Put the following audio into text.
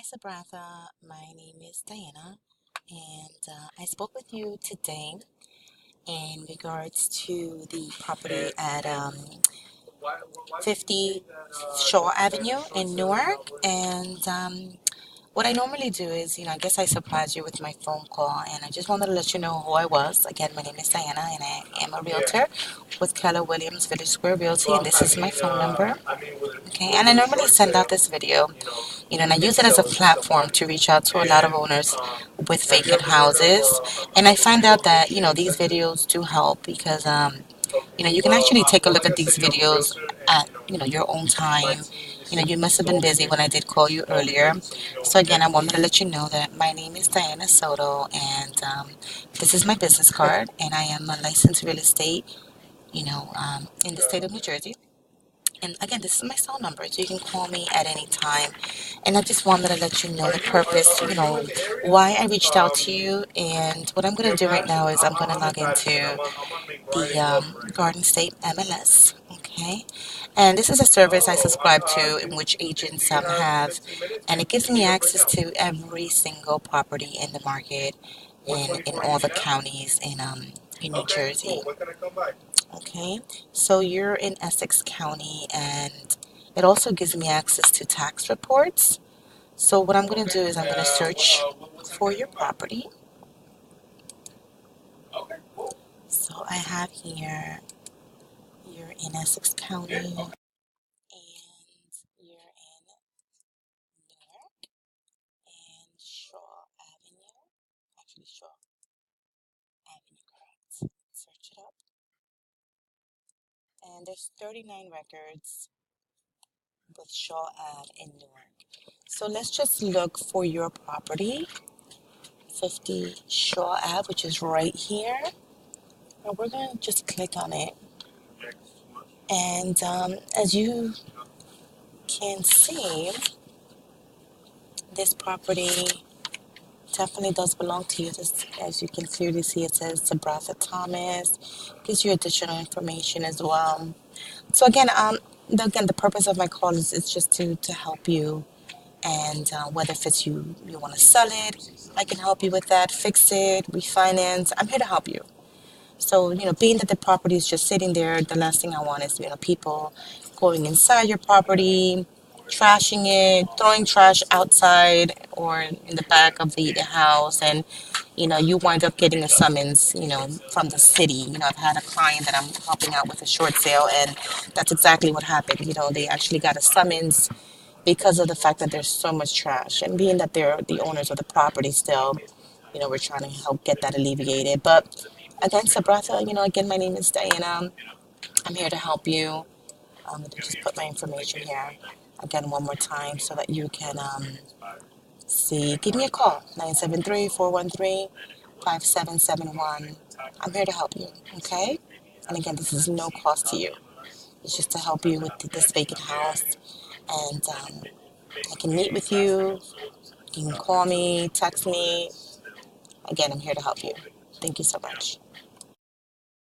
Hi, Sabratha. My name is Diana, and I spoke with you today in regards to the property at 50 Shaw Avenue in Newark. And what I normally do is, I guess I surprised you with my phone call, and I just wanted to let you know who I was. Again, my name is Diana, and I am a realtor with Keller Williams Village Square Realty, and this is my phone number. Okay, and I normally send out this video, and I use it as a platform to reach out to a lot of owners with vacant houses. And I find out that, these videos do help because, you can actually take a look at these videos at, your own time. You must have been busy when I did call you earlier. So again, I wanted to let you know that my name is Diana Soto, and this is my business card, and I am a licensed real estate, in the state of New Jersey. And again, this is my cell number, so you can call me at any time. And I just wanted to let you know the purpose, why I reached out to you. And what I'm going to do right now is I'm going to log into the Garden State MLS. Okay. And this is a service I subscribe to in which agents have, and it gives me access to every single property in the market in all the counties in New Jersey. Okay, so you're in Essex County, and it also gives me access to tax reports. So what I'm going to do is I'm going to search for your property. So I have here, you're in Essex County, and you're in Newark and Shaw Avenue. Actually, Shaw Avenue, correct. Search it up. And there's 39 records with Shaw Ave in Newark. So let's just look for your property. 50 Shaw Ave, which is right here. And we're going to just click on it. And as you can see, this property definitely does belong to you. As you can clearly see, it says Sabratha Thomas. Gives you additional information as well. So again, the purpose of my call is just to help you. And whether if it's you want to sell it, I can help you with that, fix it, refinance. I'm here to help you. So, being that the property is just sitting there, the last thing I want is, people going inside your property, trashing it, throwing trash outside or in the back of the house, and, you wind up getting a summons, from the city. I've had a client that I'm helping out with a short sale, and that's exactly what happened. They actually got a summons because of the fact that there's so much trash. And being that they're the owners of the property still, we're trying to help get that alleviated. But again, Sabratha, again, my name is Diana. I'm here to help you. I'm going to just put my information here again one more time so that you can see. Give me a call, 973-413-5771. I'm here to help you, okay? And again, this is no cost to you. It's just to help you with this vacant house. And I can meet with you. You can call me, text me. Again, I'm here to help you. Thank you so much.